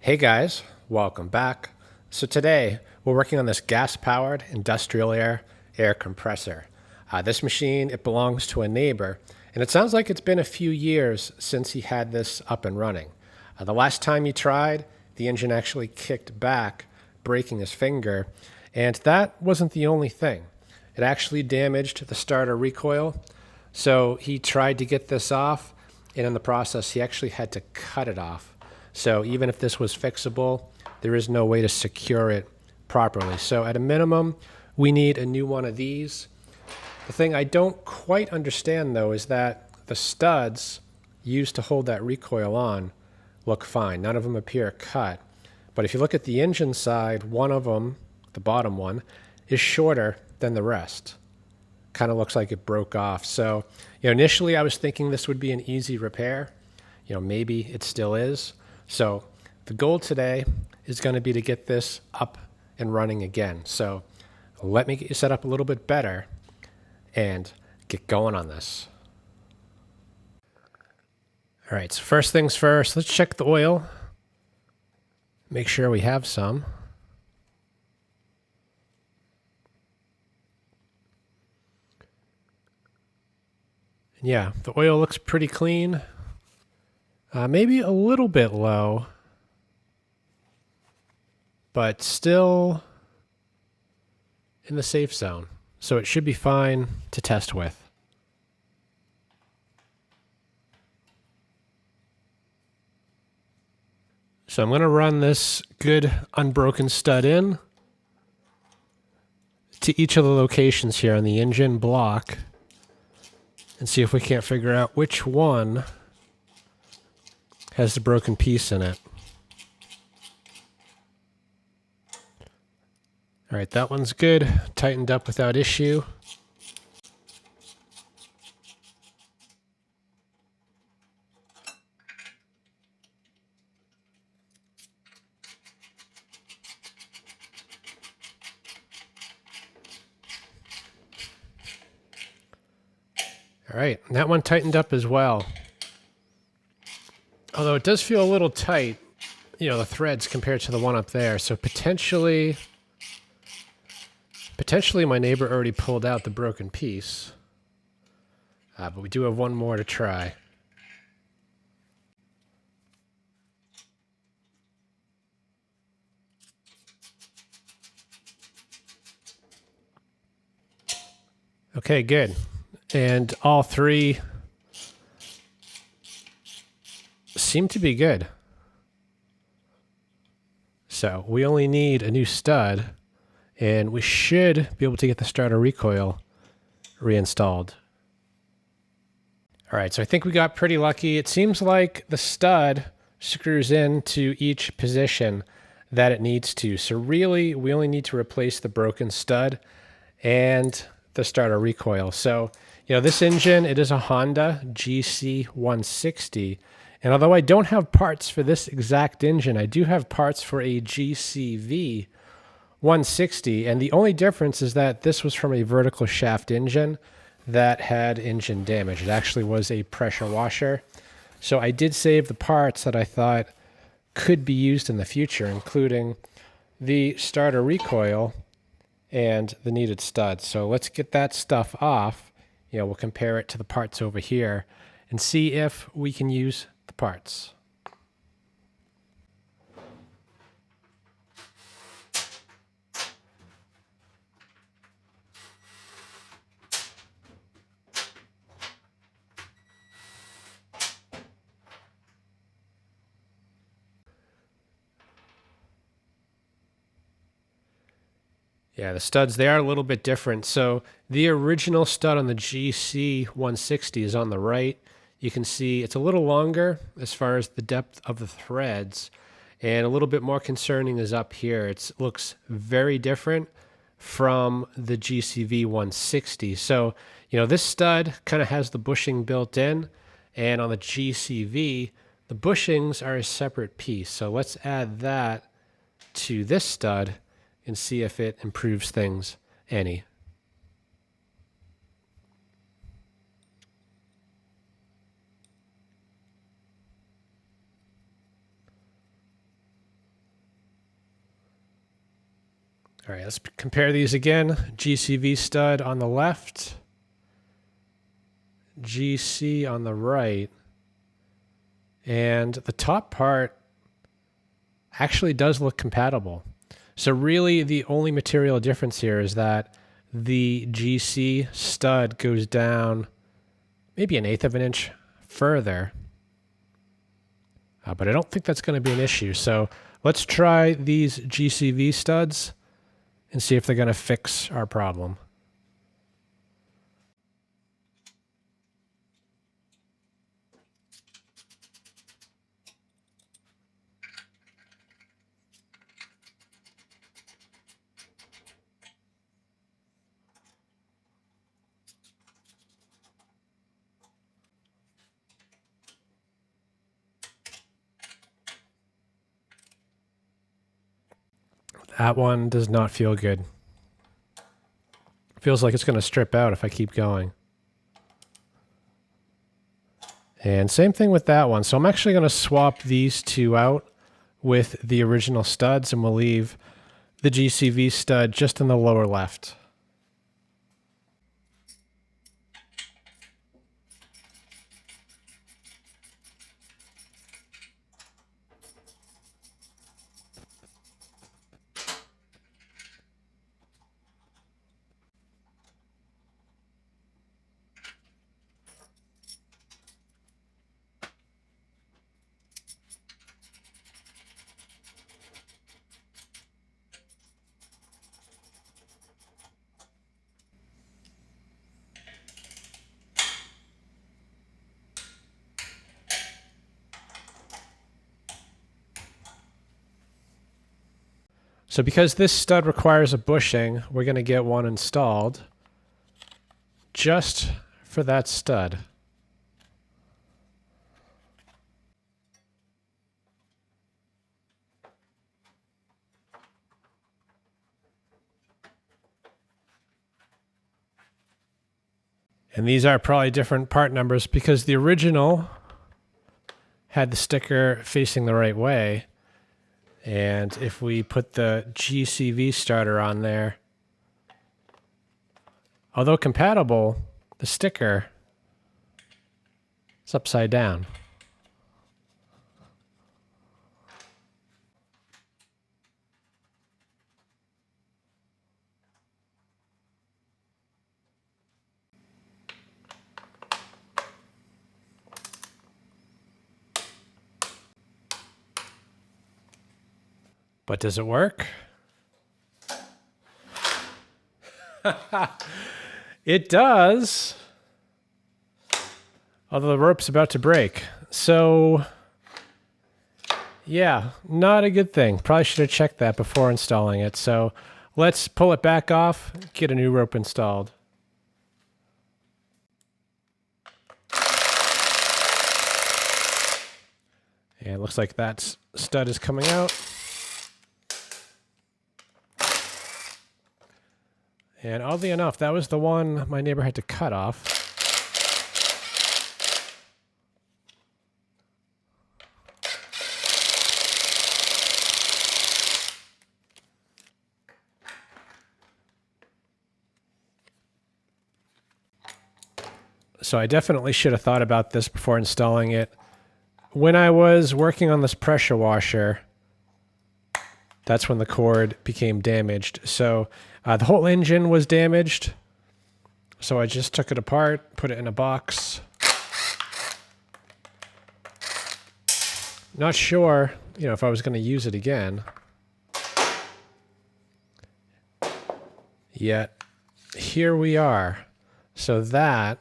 Hey guys, welcome back. So today we're working on this gas-powered industrial air compressor. This machine, it belongs to a neighbor, and it sounds like it's been a few years since he had this up and running. The last time he tried, the engine actually kicked back, breaking his finger, and that wasn't the only thing. It actually damaged the starter recoil, so he tried to get this off, and in the process he actually had to cut it off. So even if this was fixable, there is no way to secure it properly. So at a minimum, we need a new one of these. The thing I don't quite understand though is that the studs used to hold that recoil on look fine. None of them appear cut. But if you look at the engine side, one of them, the bottom one, is shorter than the rest. Kind of looks like it broke off. So, initially I was thinking this would be an easy repair. Maybe it still is. So the goal today is going to be to get this up and running again. So let me get you set up a little bit better and get going on this. All right, so first things first, let's check the oil. Make sure we have some. And yeah, the oil looks pretty clean. Maybe a little bit low, but still in the safe zone. So it should be fine to test with. So I'm going to run this good unbroken stud in to each of the locations here on the engine block and see if we can't figure out which one has the broken piece in it. All right, that one's good. Tightened up without issue. All right, and that one tightened up as well. Although it does feel a little tight, the threads compared to the one up there. So potentially my neighbor already pulled out the broken piece. But we do have one more to try. Okay, good. And all three seem to be good. So we only need a new stud, and we should be able to get the starter recoil reinstalled. All right, so I think we got pretty lucky. It seems like the stud screws into each position that it needs to. So really, we only need to replace the broken stud and the starter recoil. So, this engine, it is a Honda GC160. And although I don't have parts for this exact engine, I do have parts for a GCV 160. And the only difference is that this was from a vertical shaft engine that had engine damage. It actually was a pressure washer. So I did save the parts that I thought could be used in the future, including the starter recoil and the needed studs. So let's get that stuff off. We'll compare it to the parts over here and see if we can use the parts. Yeah, the studs, they are a little bit different. So the original stud on the GC 160 is on the right. You can see it's a little longer as far as the depth of the threads, and a little bit more concerning is up here. It looks very different from the GCV 160. So, this stud kind of has the bushing built in, and on the GCV, the bushings are a separate piece. So let's add that to this stud and see if it improves things any. All right, let's compare these again. GCV stud on the left, GC on the right, and the top part actually does look compatible. So really the only material difference here is that the GC stud goes down maybe 1/8 of an inch further, but I don't think that's going to be an issue. So let's try these GCV studs and see if they're going to fix our problem. That one does not feel good. Feels like it's going to strip out if I keep going. And same thing with that one. So I'm actually going to swap these two out with the original studs, and we'll leave the GCV stud just in the lower left. So because this stud requires a bushing, we're going to get one installed just for that stud. And these are probably different part numbers because the original had the sticker facing the right way. And if we put the GCV starter on there, although compatible, the sticker is upside down. But does it work? It does. Although the rope's about to break. So, yeah, not a good thing. Probably should have checked that before installing it. So let's pull it back off, get a new rope installed. And it looks like that stud is coming out. And oddly enough, that was the one my neighbor had to cut off. So I definitely should have thought about this before installing it. When I was working on this pressure washer, that's when the cord became damaged. So the whole engine was damaged. So I just took it apart, put it in a box. Not sure, if I was going to use it again. Yet, here we are. So that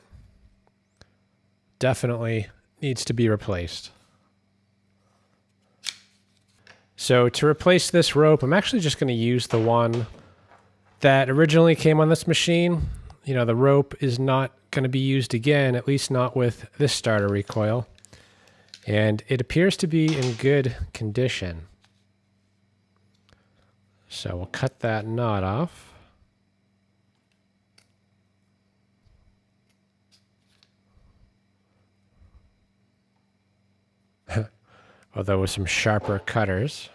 definitely needs to be replaced. So to replace this rope, I'm actually just going to use the one that originally came on this machine. The rope is not going to be used again, at least not with this starter recoil. And it appears to be in good condition. So we'll cut that knot off. Although with some sharper cutters.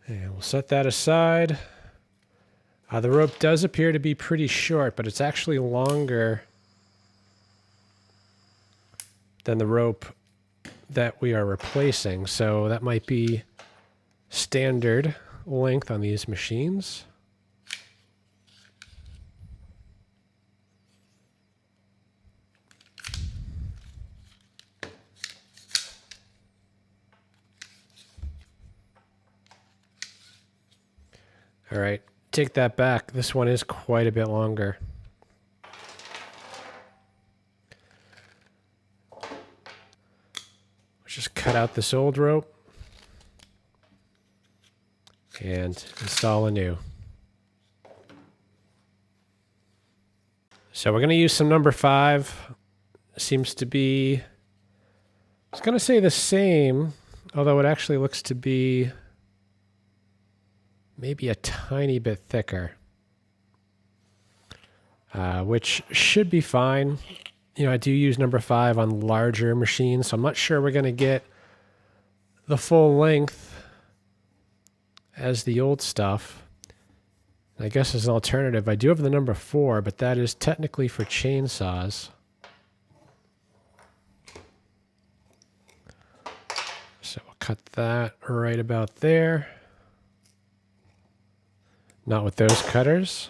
And we'll set that aside. The rope does appear to be pretty short, but it's actually longer than the rope that we are replacing. So that might be standard length on these machines. All right, take that back. This one is quite a bit longer. Let's just cut out this old rope and install a new. So we're going to use some number 5. Seems to be, I was going to say the same, although it actually looks to be maybe a tiny bit thicker, which should be fine. You know, I do use number 5 on larger machines, so I'm not sure we're going to get the full length as the old stuff. I guess as an alternative, I do have the number 4, but that is technically for chainsaws. So we'll cut that right about there. Not with those cutters.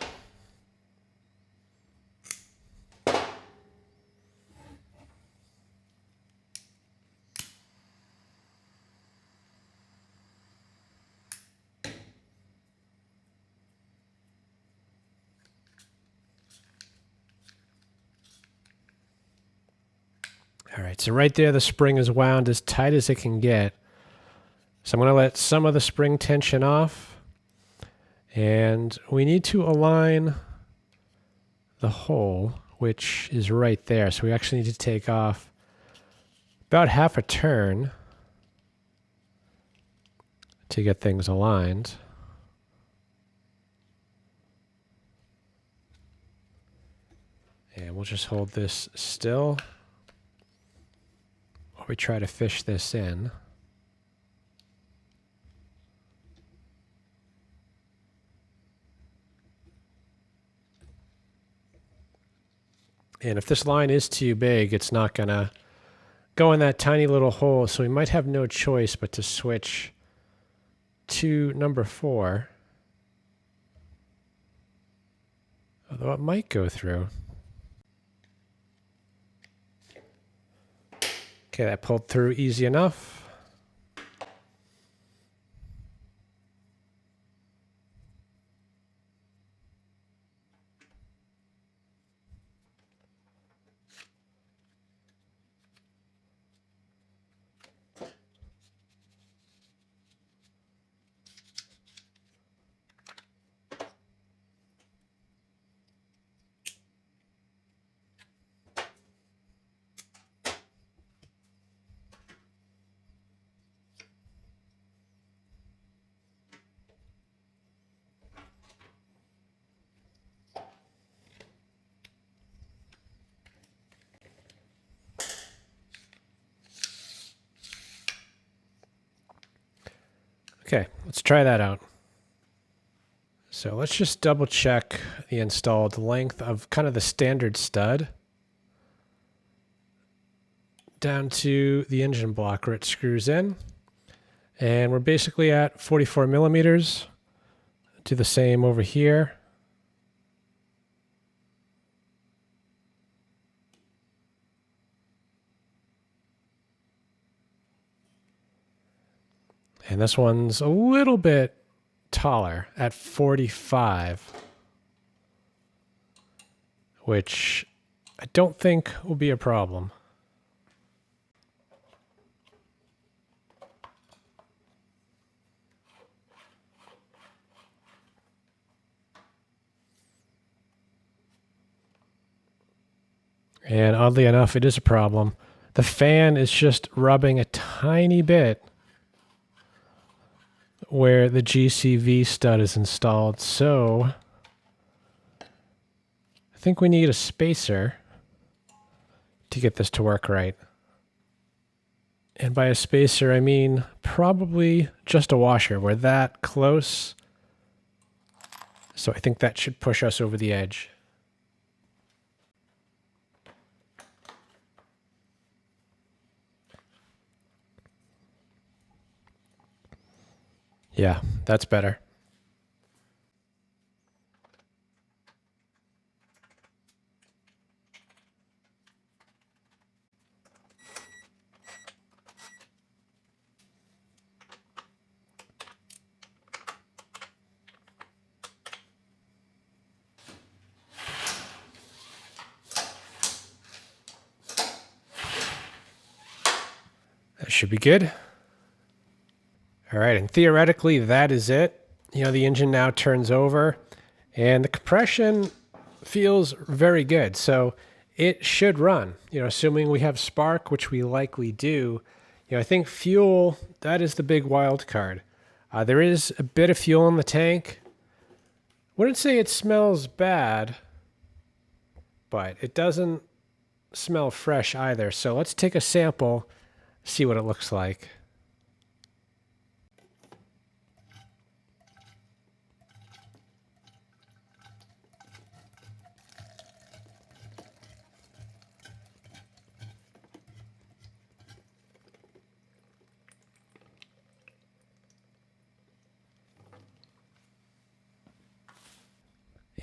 All right, so right there the spring is wound as tight as it can get. So I'm going to let some of the spring tension off. And we need to align the hole, which is right there. So we actually need to take off about half a turn to get things aligned. And we'll just hold this still while we try to fish this in. And if this line is too big, it's not going to go in that tiny little hole, so we might have no choice but to switch to number 4. Although it might go through. Okay, that pulled through easy enough. Okay, let's try that out. So let's just double check the installed length of kind of the standard stud down to the engine block where it screws in. And we're basically at 44 millimeters. Do the same over here. And this one's a little bit taller at 45, which I don't think will be a problem. And oddly enough, it is a problem. The fan is just rubbing a tiny bit where the GCV stud is installed. So I think we need a spacer to get this to work right. And by a spacer, I mean probably just a washer. We're that close. So I think that should push us over the edge. Yeah, that's better. That should be good. All right, and theoretically, that is it. You know, the engine now turns over, and the compression feels very good. So it should run, you know, assuming we have spark, which we likely do. You know, I think fuel, that is the big wild card. There is a bit of fuel in the tank. Wouldn't say it smells bad, but it doesn't smell fresh either. So let's take a sample, see what it looks like.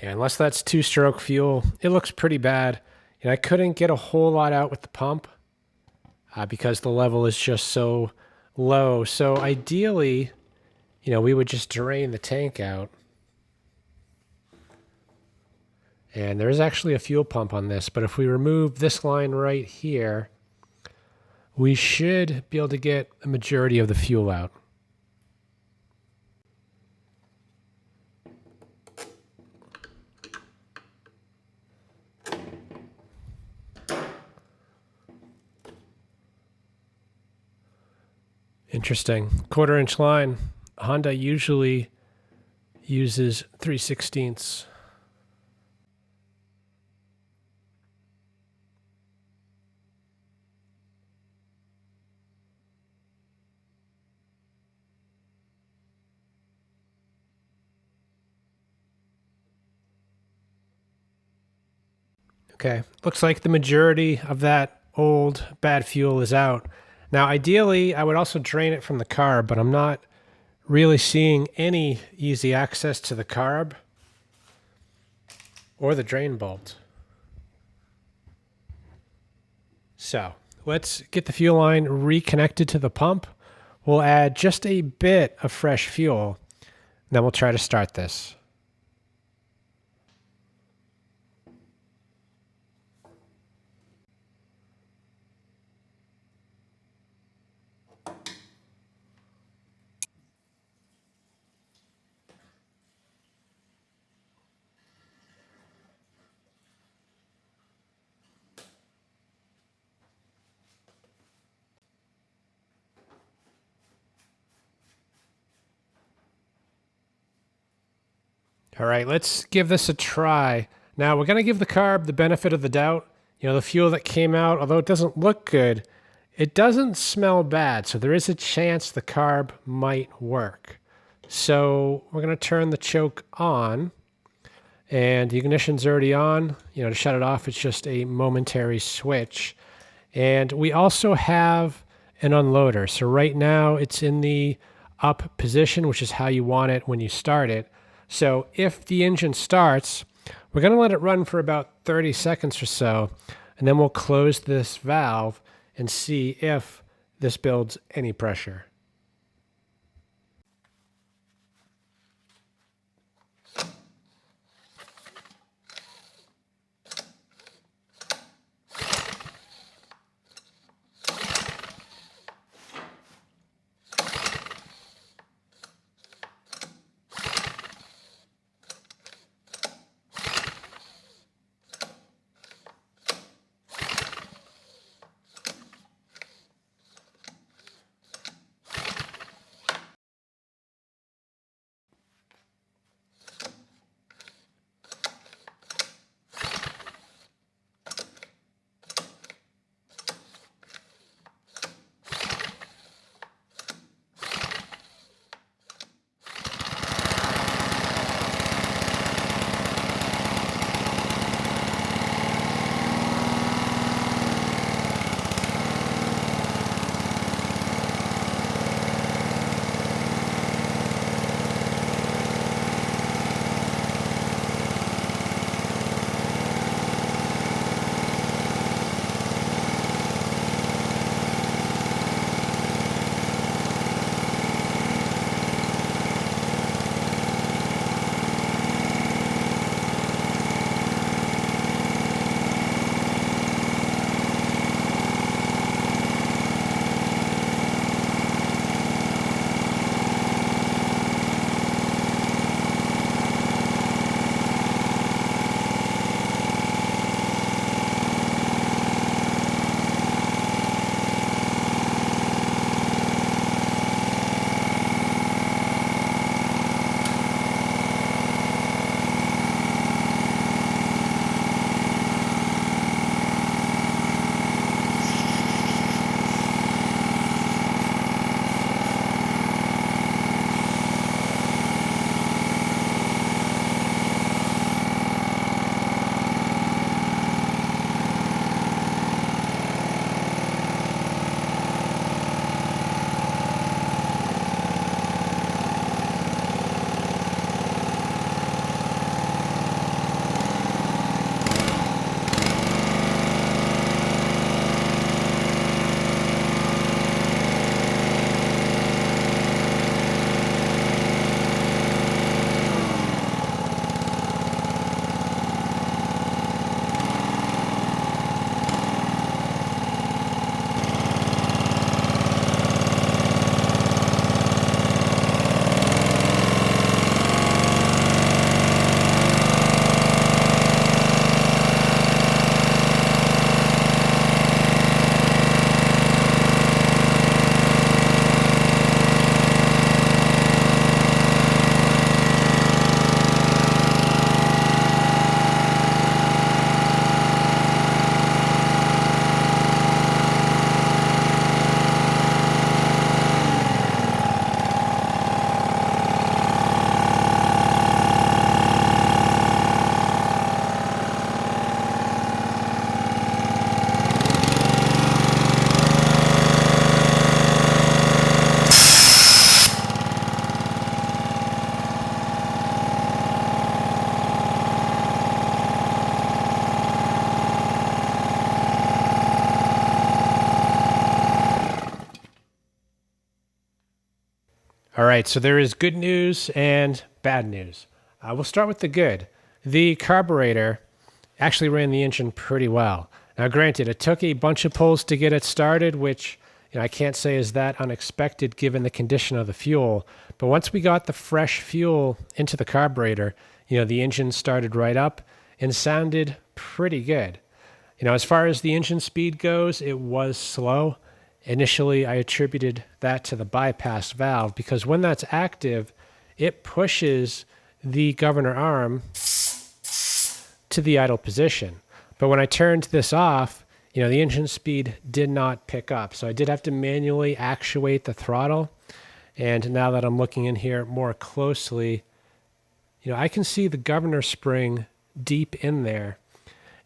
Yeah, unless that's two-stroke fuel, it looks pretty bad. And I couldn't get a whole lot out with the pump because the level is just so low. So ideally, you know, we would just drain the tank out. And there is actually a fuel pump on this, but if we remove this line right here, we should be able to get a majority of the fuel out. Interesting. 1/4-inch line. Honda usually uses 3/16. Okay, looks like the majority of that old bad fuel is out. Now, ideally, I would also drain it from the carb, but I'm not really seeing any easy access to the carb or the drain bolt. So let's get the fuel line reconnected to the pump. We'll add just a bit of fresh fuel, then we'll try to start this. All right, let's give this a try. Now, we're going to give the carb the benefit of the doubt. You know, the fuel that came out, although it doesn't look good, it doesn't smell bad. So there is a chance the carb might work. So we're going to turn the choke on, and the ignition's already on. You know, to shut it off, it's just a momentary switch. And we also have an unloader. So right now it's in the up position, which is how you want it when you start it. So if the engine starts, we're going to let it run for about 30 seconds or so, and then we'll close this valve and see if this builds any pressure. All right, so there is good news and bad news. We'll start with the good. The carburetor actually ran the engine pretty well. Now, granted, it took a bunch of pulls to get it started, which I can't say is that unexpected given the condition of the fuel. But once we got the fresh fuel into the carburetor, the engine started right up and sounded pretty good. As far as the engine speed goes, it was slow. Initially, I attributed that to the bypass valve because when that's active, it pushes the governor arm to the idle position. But when I turned this off, the engine speed did not pick up. So I did have to manually actuate the throttle. And now that I'm looking in here more closely, I can see the governor spring deep in there,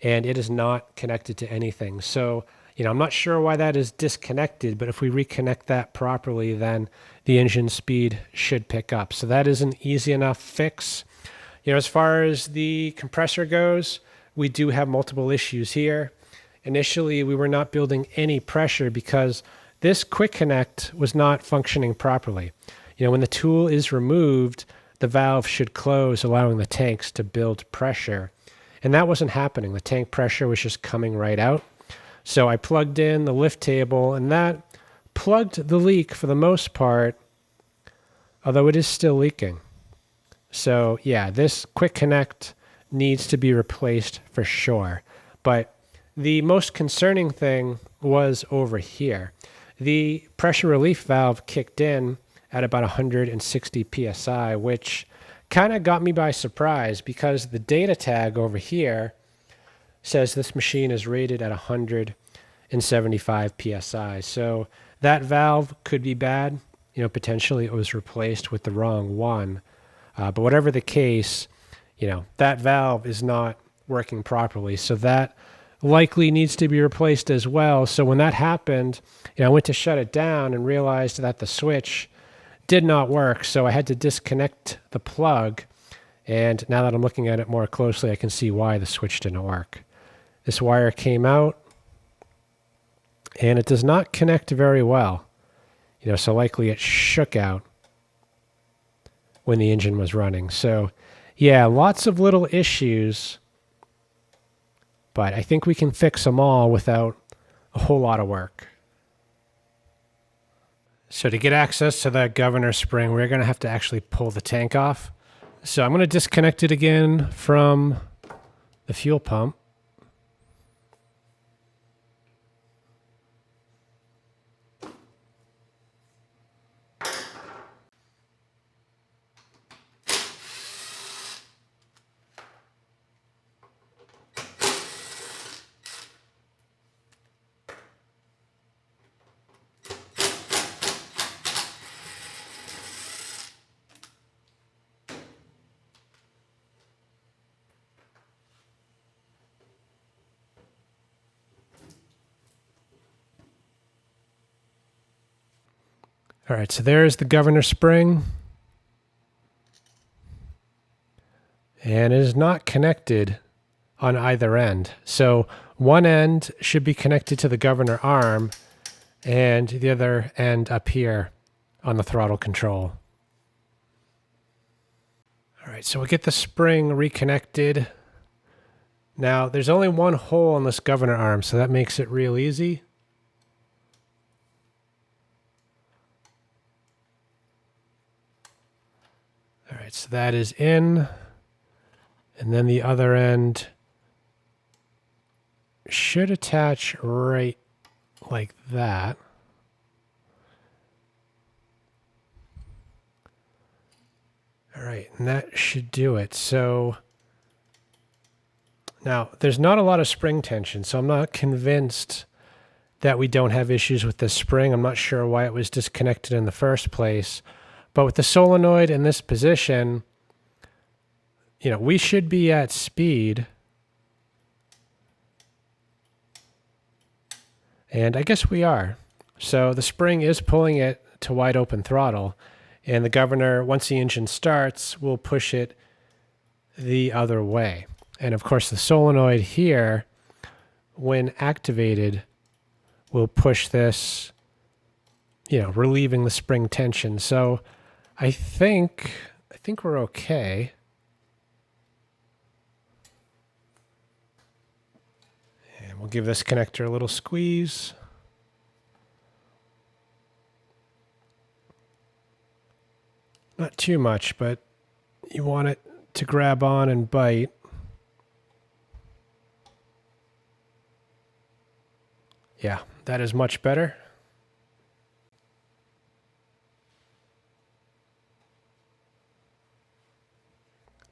and it is not connected to anything. So, I'm not sure why that is disconnected, but if we reconnect that properly, then the engine speed should pick up. So that is an easy enough fix. As far as the compressor goes, we do have multiple issues here. Initially, we were not building any pressure because this quick connect was not functioning properly. When the tool is removed, the valve should close, allowing the tanks to build pressure. And that wasn't happening. The tank pressure was just coming right out. So I plugged in the lift table, and that plugged the leak for the most part, although it is still leaking. So yeah, this quick connect needs to be replaced for sure. But the most concerning thing was over here. The pressure relief valve kicked in at about 160 psi, which kind of got me by surprise because the data tag over here says this machine is rated at 175 psi. So that valve could be bad. Potentially it was replaced with the wrong one. But whatever the case, that valve is not working properly. So that likely needs to be replaced as well. So when that happened, I went to shut it down and realized that the switch did not work. So I had to disconnect the plug. And now that I'm looking at it more closely, I can see why the switch didn't work. This wire came out, and it does not connect very well. So likely it shook out when the engine was running. So yeah, lots of little issues, but I think we can fix them all without a whole lot of work. So to get access to that governor spring, we're going to have to actually pull the tank off. So I'm going to disconnect it again from the fuel pump. All right, so there's the governor spring. And it is not connected on either end. So one end should be connected to the governor arm and the other end up here on the throttle control. All right, so we'll get the spring reconnected. Now, there's only one hole on this governor arm, so that makes it real easy. All right, so that is in. And then the other end should attach right like that. All right, and that should do it. So now there's not a lot of spring tension, so I'm not convinced that we don't have issues with this spring. I'm not sure why it was disconnected in the first place. But with the solenoid in this position, we should be at speed. And I guess we are. So the spring is pulling it to wide open throttle. And the governor, once the engine starts, will push it the other way. And of course, the solenoid here, when activated, will push this, relieving the spring tension. So I think we're okay. And we'll give this connector a little squeeze. Not too much, but you want it to grab on and bite. Yeah, that is much better.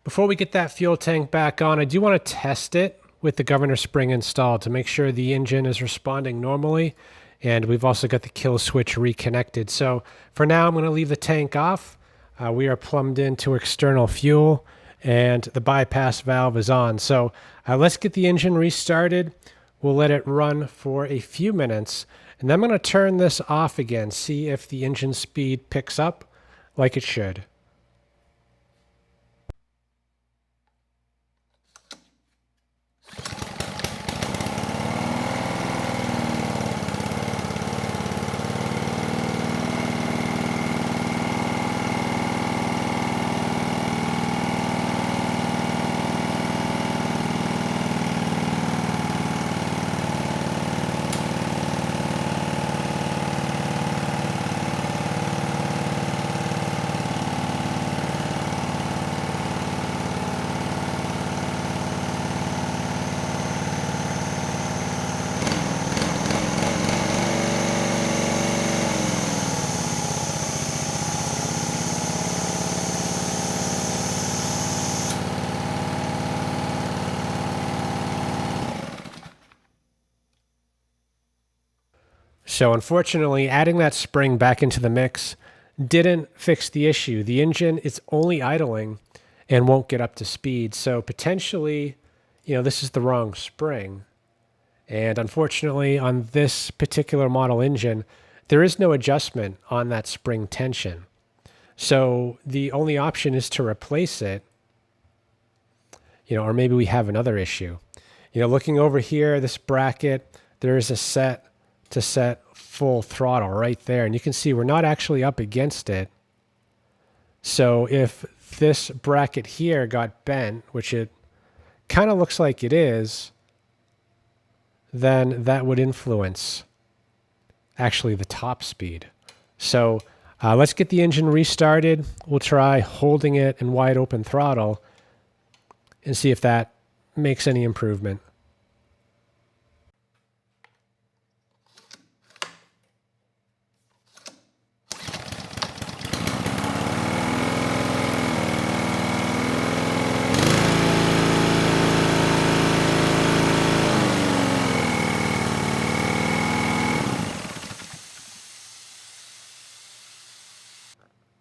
Before we get that fuel tank back on, I do want to test it with the governor spring installed to make sure the engine is responding normally. And we've also got the kill switch reconnected. So for now, I'm going to leave the tank off. We are plumbed into external fuel and the bypass valve is on. So let's get the engine restarted. We'll let it run for a few minutes. And then I'm going to turn this off again, see if the engine speed picks up like it should. So unfortunately, adding that spring back into the mix didn't fix the issue. The engine is only idling and won't get up to speed. So potentially, this is the wrong spring. And unfortunately, on this particular model engine, there is no adjustment on that spring tension. So the only option is to replace it, or maybe we have another issue. Looking over here, this bracket, there is a set to set full throttle right there. And you can see we're not actually up against it. So if this bracket here got bent, which it kind of looks like it is, then that would influence actually the top speed. So let's get the engine restarted. We'll try holding it in wide open throttle and see if that makes any improvement.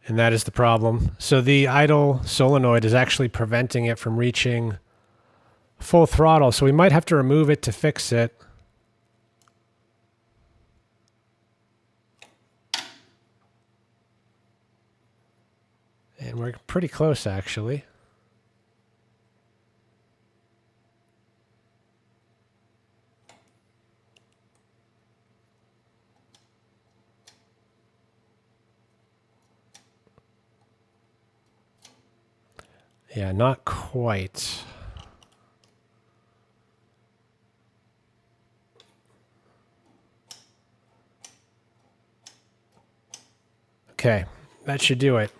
And that is the problem. So the idle solenoid is actually preventing it from reaching full throttle. So we might have to remove it to fix it. And we're pretty close, actually. Yeah, not quite. Okay, that should do it.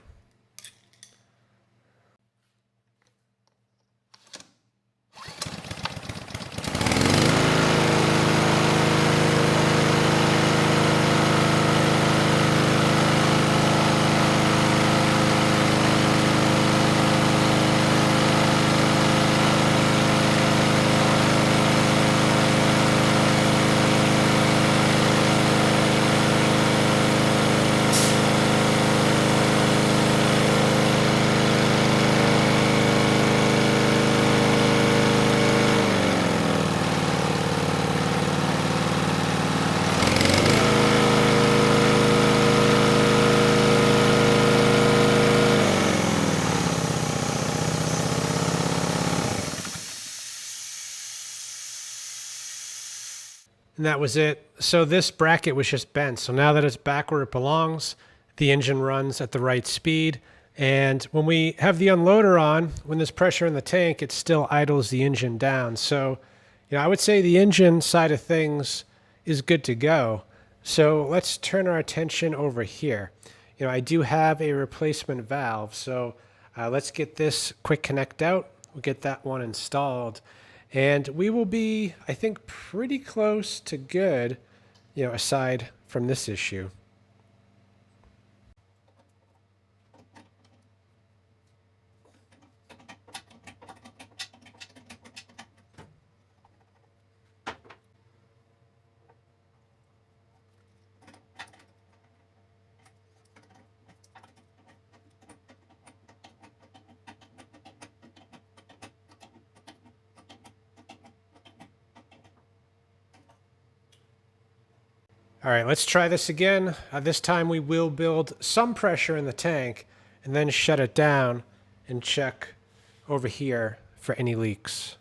And that was it. So this bracket was just bent. So now that it's back where it belongs, the engine runs at the right speed. And when we have the unloader on, when there's pressure in the tank, it still idles the engine down. So, I would say the engine side of things is good to go. So let's turn our attention over here. I do have a replacement valve. So let's get this quick connect out. We'll get that one installed. And we will be, I think, pretty close to good, aside from this issue. All right, let's try this again. This time we will build some pressure in the tank and then shut it down and check over here for any leaks.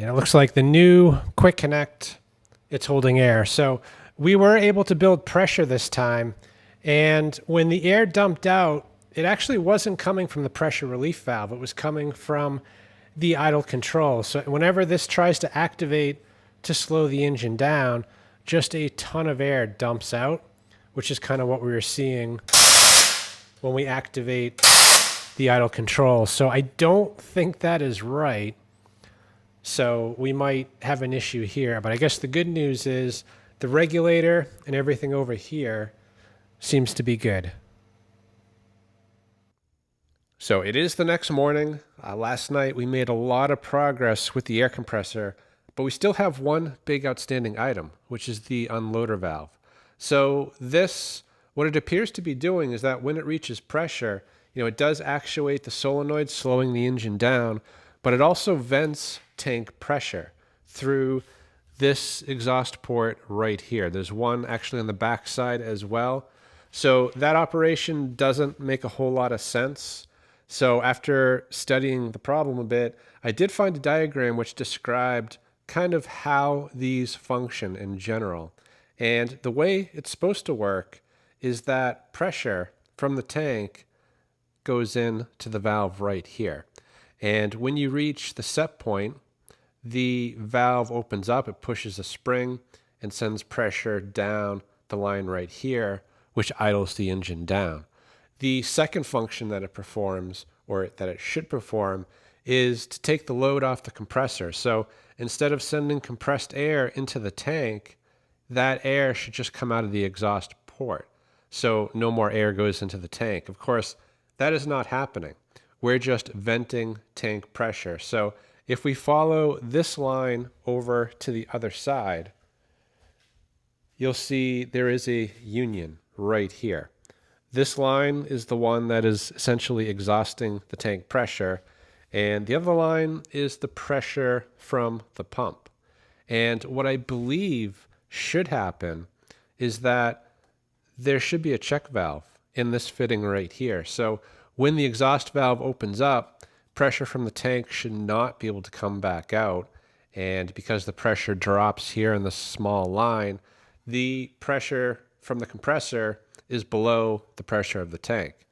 And it looks like the new quick connect, it's holding air. So we were able to build pressure this time. And when the air dumped out, it actually wasn't coming from the pressure relief valve. It was coming from the idle control. So whenever this tries to activate to slow the engine down, just a ton of air dumps out, which is kind of what we were seeing when we activate the idle control. So I don't think that is right. So we might have an issue here, but I guess the good news is the regulator and everything over here seems to be good. So it is the next morning. Last night we made a lot of progress with the air compressor, but we still have one big outstanding item, which is the unloader valve. So this, what it appears to be doing is that when it reaches pressure, it does actuate the solenoid, slowing the engine down, but it also vents tank pressure through this exhaust port right here. There's one actually on the back side as well. So that operation doesn't make a whole lot of sense. So after studying the problem a bit, I did find a diagram which described kind of how these function in general. And the way it's supposed to work is that pressure from the tank goes in to the valve right here. And when you reach the set point, the valve opens up, it pushes a spring and sends pressure down the line right here, which idles the engine down. The second function that it performs, or that it should perform, is to take the load off the compressor. So instead of sending compressed air into the tank, that air should just come out of the exhaust port. So no more air goes into the tank. Of course, that is not happening. We're just venting tank pressure. So if we follow this line over to the other side, you'll see there is a union right here. This line is the one that is essentially exhausting the tank pressure, and the other line is the pressure from the pump. And what I believe should happen is that there should be a check valve in this fitting right here. So when the exhaust valve opens up, pressure from the tank should not be able to come back out. And because the pressure drops here in the small line, the pressure from the compressor is below the pressure of the tank.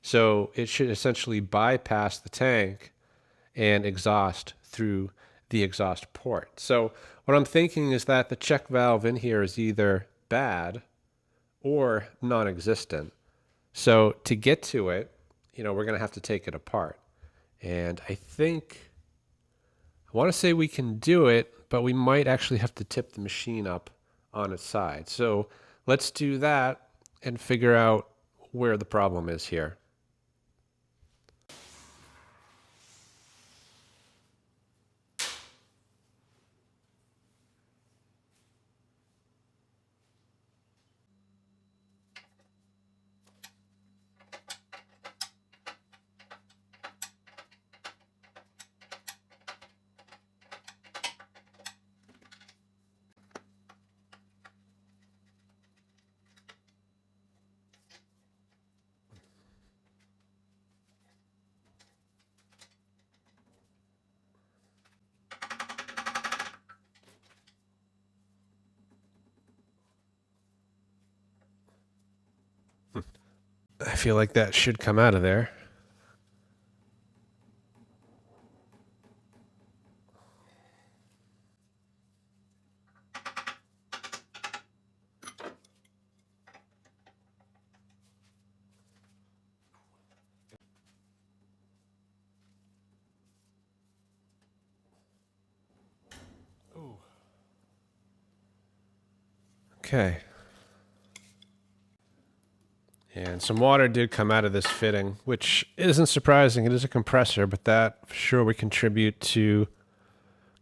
So it should essentially bypass the tank and exhaust through the exhaust port. So what I'm thinking is that the check valve in here is either bad or non-existent. So to get to it, we're going to have to take it apart. And I want to say we can do it, but we might actually have to tip the machine up on its side. So let's do that and figure out where the problem is here. I feel like that should come out of there. Okay. And some water did come out of this fitting, which isn't surprising. It is a compressor, but that for sure would contribute to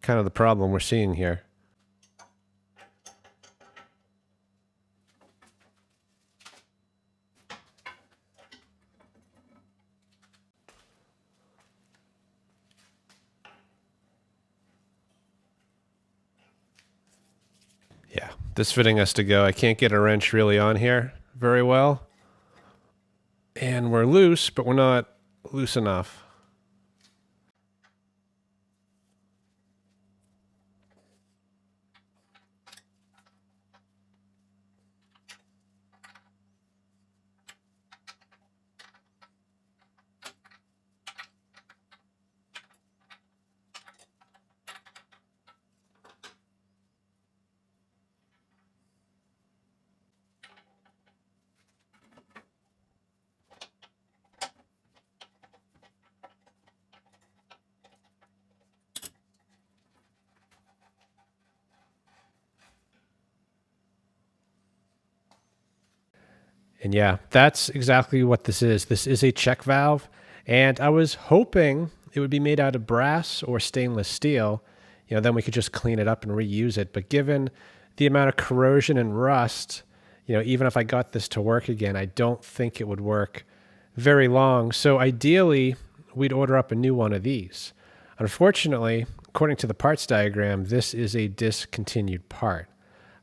kind of the problem we're seeing here. Yeah, this fitting has to go. I can't get a wrench really on here very well. And we're loose, but we're not loose enough. And yeah, that's exactly what this is. This is a check valve, and I was hoping it would be made out of brass or stainless steel. Then we could just clean it up and reuse it. But given the amount of corrosion and rust, even if I got this to work again, I don't think it would work very long. So ideally, we'd order up a new one of these. Unfortunately, according to the parts diagram, this is a discontinued part.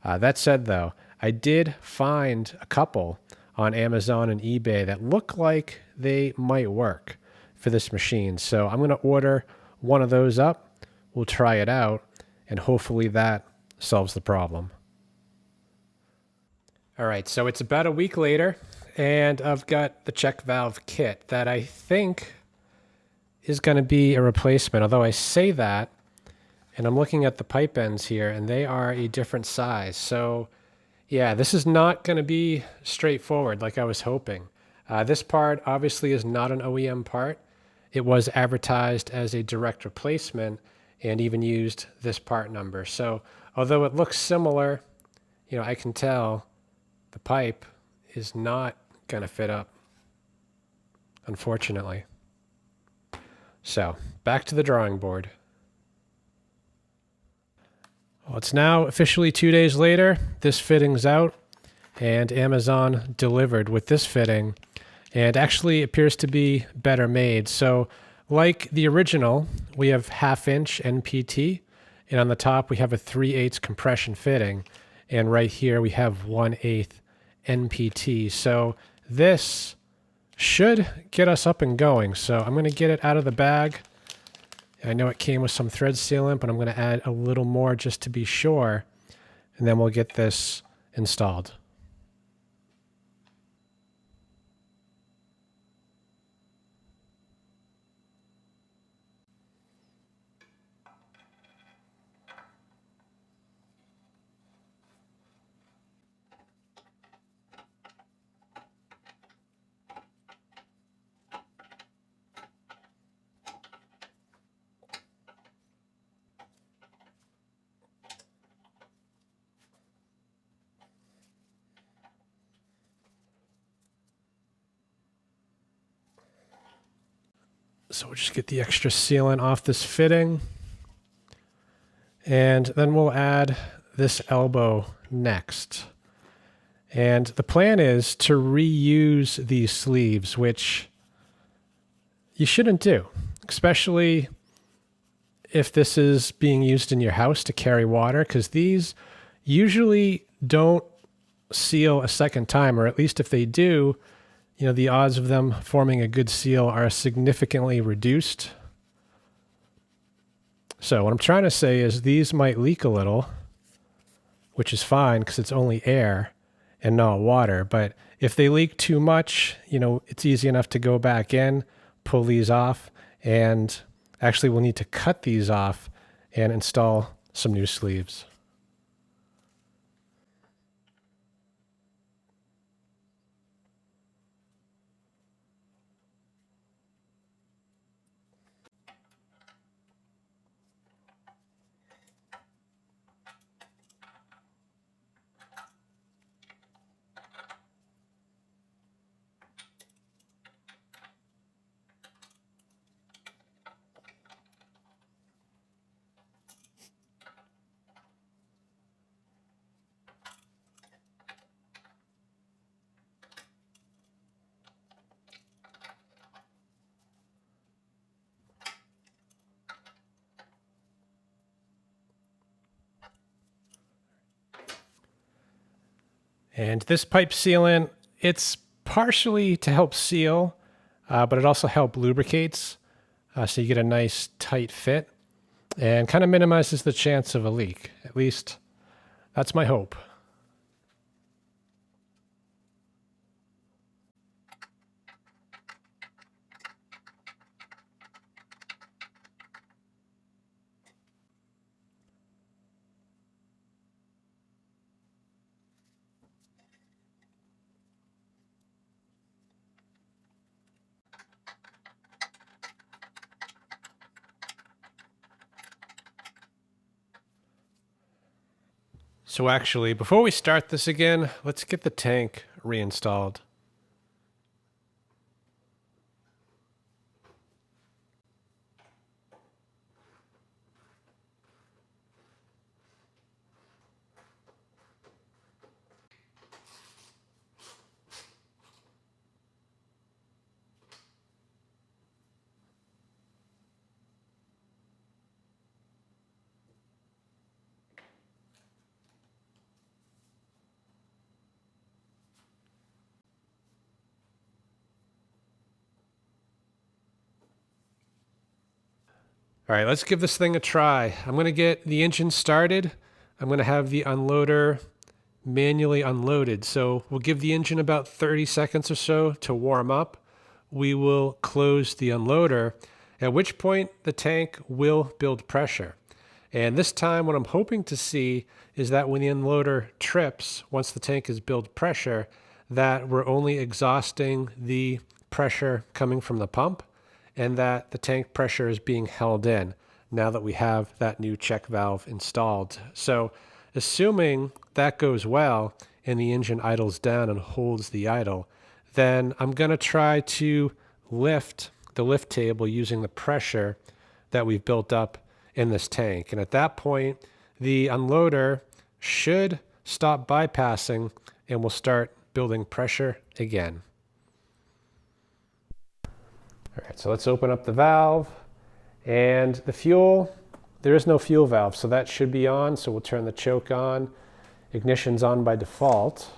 That said, though, I did find a couple on Amazon and eBay that look like they might work for this machine. So I'm going to order one of those up. We'll try it out, and hopefully that solves the problem. All right, so it's about a week later, and I've got the check valve kit that I think is going to be a replacement, although I say that, and I'm looking at the pipe ends here, and they are a different size. So yeah, this is not going to be straightforward like I was hoping. This part obviously is not an OEM part. It was advertised as a direct replacement and even used this part number. So although it looks similar, I can tell the pipe is not going to fit up, unfortunately. So back to the drawing board. Well, it's now officially 2 days later. This fitting's out, and Amazon delivered with this fitting, and actually appears to be better made. So like the original, we have 1/2 inch NPT, and on the top we have a 3/8 compression fitting, and right here we have 1/8 NPT. So this should get us up and going. So I'm going to get it out of the bag. I know it came with some thread sealant, but I'm going to add a little more just to be sure, and then we'll get this installed. So we'll just get the extra sealant off this fitting. And then we'll add this elbow next. And the plan is to reuse these sleeves, which you shouldn't do, especially if this is being used in your house to carry water, because these usually don't seal a second time, or at least if they do, you know, the odds of them forming a good seal are significantly reduced. So what I'm trying to say is these might leak a little, which is fine because it's only air and not water. But if they leak too much, you know, it's easy enough to go back in, pull these off, and actually we'll need to cut these off and install some new sleeves. And this pipe sealant, it's partially to help seal, but it also helps lubricates. So you get a nice tight fit and kind of minimizes the chance of a leak. At least that's my hope. So actually, before we start this again, let's get the tank reinstalled. All right, let's give this thing a try. I'm going to get the engine started. I'm going to have the unloader manually unloaded. So we'll give the engine about 30 seconds or so to warm up. We will close the unloader, at which point the tank will build pressure. And this time what I'm hoping to see is that when the unloader trips, once the tank has built pressure, that we're only exhausting the pressure coming from the pump, and that the tank pressure is being held in now that we have that new check valve installed. So assuming that goes well and the engine idles down and holds the idle, then I'm going to try to lift the lift table using the pressure that we've built up in this tank. And at that point, the unloader should stop bypassing and we'll start building pressure again. All right, so let's open up the valve, and the fuel, there is no fuel valve, so that should be on. So we'll turn the choke on. Ignition's on by default.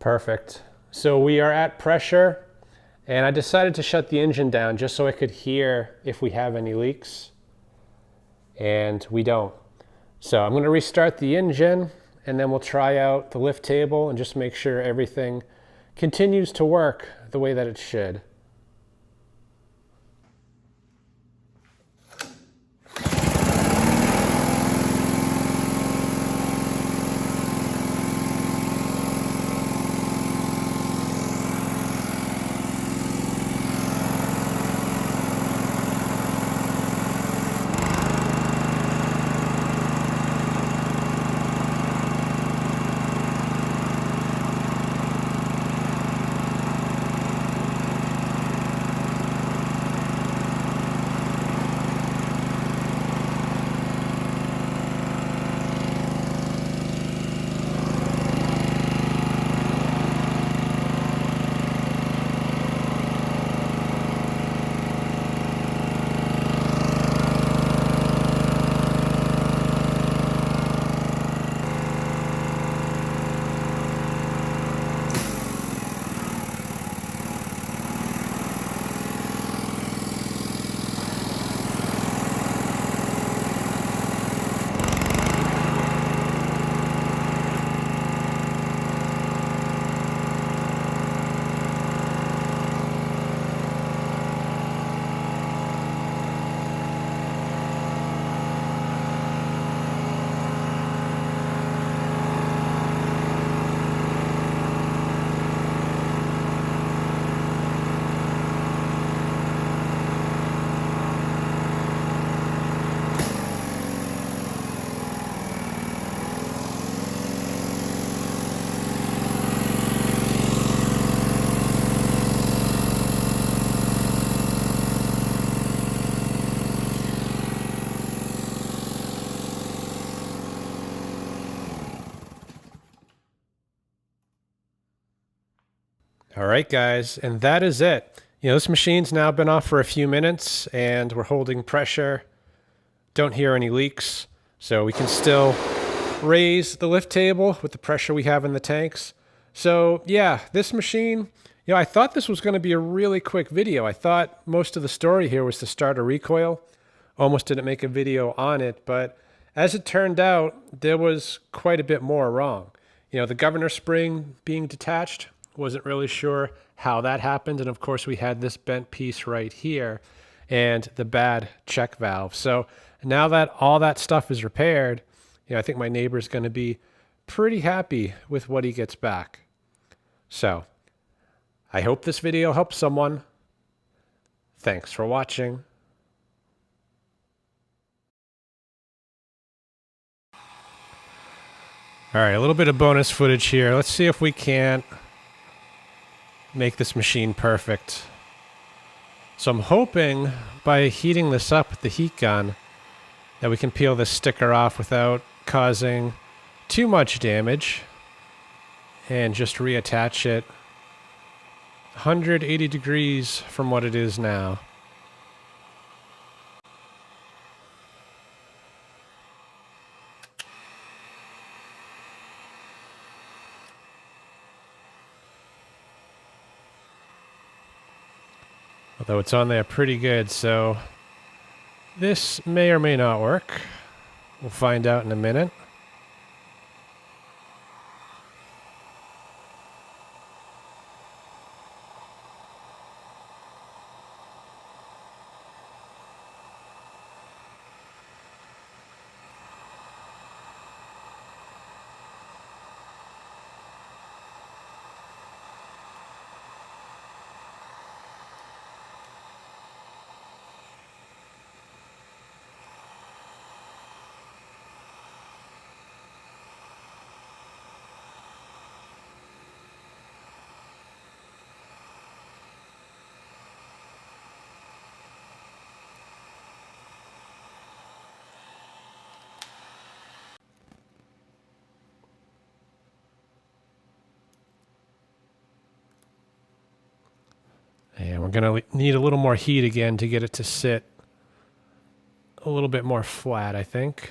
Perfect. So we are at pressure, and I decided to shut the engine down just so I could hear if we have any leaks, and we don't. So I'm going to restart the engine, and then we'll try out the lift table and just make sure everything continues to work the way that it should. All right, guys, and that is it. This machine's now been off for a few minutes, and we're holding pressure. Don't hear any leaks, so we can still raise the lift table with the pressure we have in the tanks. So yeah, this machine, I thought this was going to be a really quick video. I thought most of the story here was to start a recoil. Almost didn't make a video on it, but as it turned out, there was quite a bit more wrong. The governor spring being detached, wasn't really sure how that happened. And of course we had this bent piece right here and the bad check valve. So now that all that stuff is repaired, I think my neighbor's going to be pretty happy with what he gets back. So I hope this video helps someone. Thanks for watching. All right, a little bit of bonus footage here. Let's see if we can't make this machine perfect. So I'm hoping by heating this up with the heat gun that we can peel this sticker off without causing too much damage and just reattach it 180 degrees from what it is now. Although it's on there pretty good, so this may or may not work. We'll find out in a minute. And we're going to need a little more heat again to get it to sit a little bit more flat, I think.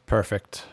Perfect.